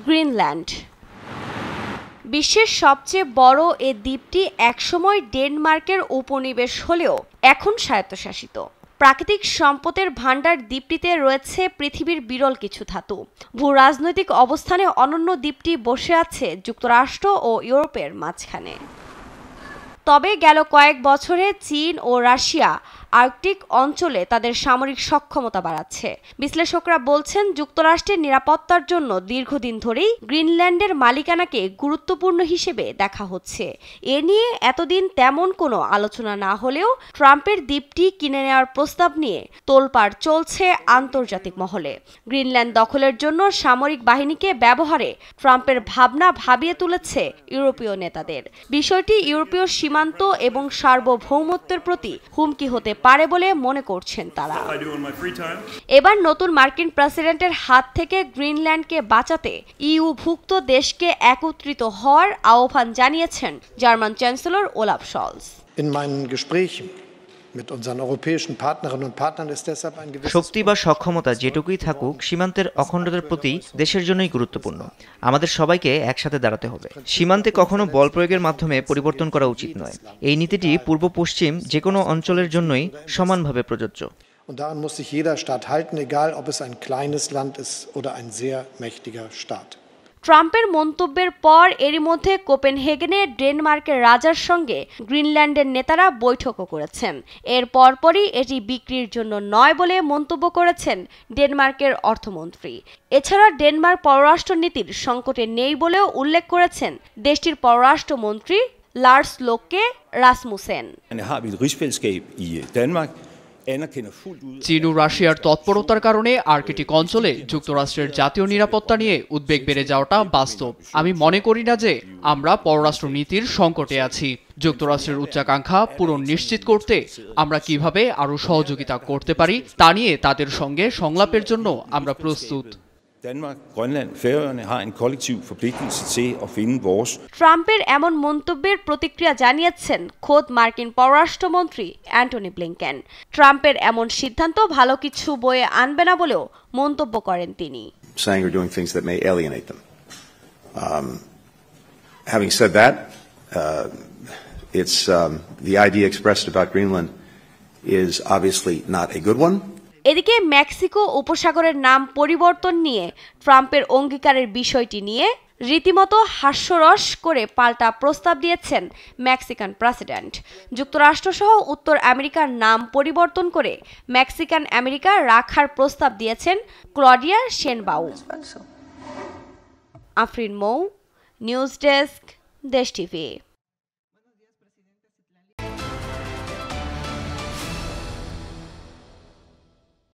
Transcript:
Greenland. বিশ্বের সবচেয়ে বড় এ দ্বীপটি একসময় ডেনমার্কের উপনিবেশ হলেও এখন স্বায়ত্তশাসিত। প্রাকৃতিক সম্পদের ভাণ্ডার দ্বীপটিতে রয়েছে পৃথিবীর বিরল কিছু ধাতু। ভূরাজনৈতিক অবস্থানে অনন্য দ্বীপটি বসে আছে যুক্তরাষ্ট্র ও ইউরোপের মাঝখানে। তবে গেল কয়েক বছরে চীন ও রাশিয়া আর্কটিক অঞ্চলে তাদের সামরিক সক্ষমতা বাড়াচ্ছে। বিশ্লেষকরা বলছেন, যুক্তরাষ্ট্রের নিরাপত্তার জন্য দীর্ঘদিন ধরেই গ্রিনল্যান্ডের মালিকানাকে গুরুত্বপূর্ণ হিসেবে দেখা হচ্ছে। এ নিয়ে এতদিন তেমন কোনো আলোচনা না হলেও ট্রাম্পের দ্বীপটি কিনে নেওয়ার প্রস্তাব নিয়ে তোলপাড় চলছে আন্তর্জাতিক মহলে। গ্রিনল্যান্ড দখলের জন্য সামরিক বাহিনীকে ব্যবহারে ট্রাম্পের ভাবনা ভাবিয়ে তুলেছে ইউরোপীয় নেতাদের। বিষয়টি ইউরোপীয় সীমান্ত এবং সার্বভৌমত্বের প্রতি হুমকি হতে পারে বলে মনে করছেন তারা। এবার নতুন মার্কিন প্রেসিডেন্টের হাত থেকে গ্রিনল্যান্ডকে বাঁচাতে ইউভুক্ত দেশকে একত্রিত হওয়ার আহ্বান জানিয়েছেন জার্মান চ্যান্সেলর ওলাফ শলজ। শক্তি বা সক্ষমতা যেটুকুই থাকুক, সীমান্তের অখণ্ডতার প্রতি দেশের জন্যই গুরুত্বপূর্ণ। আমাদের সবাইকে একসাথে দাঁড়াতে হবে। সীমান্তে কখনো বল প্রয়োগের মাধ্যমে পরিবর্তন করা উচিত নয়। এই নীতিটি পূর্ব পশ্চিম যে কোনো অঞ্চলের জন্যই সমানভাবে প্রযোজ্য। Und daran muss sich jeder Staat halten, egal ob es ein kleines Land ist oder ein sehr mächtiger Staat. ট্রাম্পের মন্তব্যের পর এরই মধ্যে কোপেনহেগেনে ডেনমার্কের রাজার সঙ্গে গ্রিনল্যান্ডের নেতারা বৈঠকও করেছেন। এর পরপরই এটি বিক্রির জন্য নয় বলে মন্তব্য করেছেন ডেনমার্কের অর্থমন্ত্রী। এছাড়া ডেনমার্ক পররাষ্ট্রনীতির সংকটে নেই বলেও উল্লেখ করেছেন দেশটির পররাষ্ট্রমন্ত্রী লার্স লোকে রাসমুসেন। চীন ও রাশিয়ার তৎপরতার কারণে আর্কটিক অঞ্চলে যুক্তরাষ্ট্রের জাতীয় নিরাপত্তা নিয়ে উদ্বেগ বেড়ে যাওয়াটা বাস্তব। আমি মনে করি না যে আমরা পররাষ্ট্র নীতির সংকটে আছি। যুক্তরাষ্ট্রের উচ্চাকাঙ্ক্ষা পূরণ নিশ্চিত করতে আমরা কিভাবে আরও সহযোগিতা করতে পারি তা নিয়ে তাদের সঙ্গে সংলাপের জন্য আমরা প্রস্তুত। ট্রাম্পের এমন মন্তব্যের প্রতিক্রিয়া জানিয়েছেন খোদ মার্কিন পররাষ্ট্রমন্ত্রী অ্যান্টনি ব্লিংকেন। ট্রাম্পের এমন সিদ্ধান্ত ভালো কিছু বয়ে আনবে না বলেও মন্তব্য করেন তিনি। Having said that, the idea expressed about Greenland is obviously not a good one. এদিকে মেক্সিকো উপসাগরের নাম পরিবর্তন নিয়ে ট্রাম্পের অঙ্গীকারের বিষয়টি নিয়ে রীতিমতো হাস্যরস করে পাল্টা প্রস্তাব দিয়েছেন মেক্সিকান প্রেসিডেন্ট। যুক্তরাষ্ট্রসহ উত্তর আমেরিকার নাম পরিবর্তন করে মেক্সিকান আমেরিকা রাখার প্রস্তাব দিয়েছেন ক্লডিয়া শেনবাউম। আফরিন মৌ, নিউজ ডেস্ক, দেশ টিভি।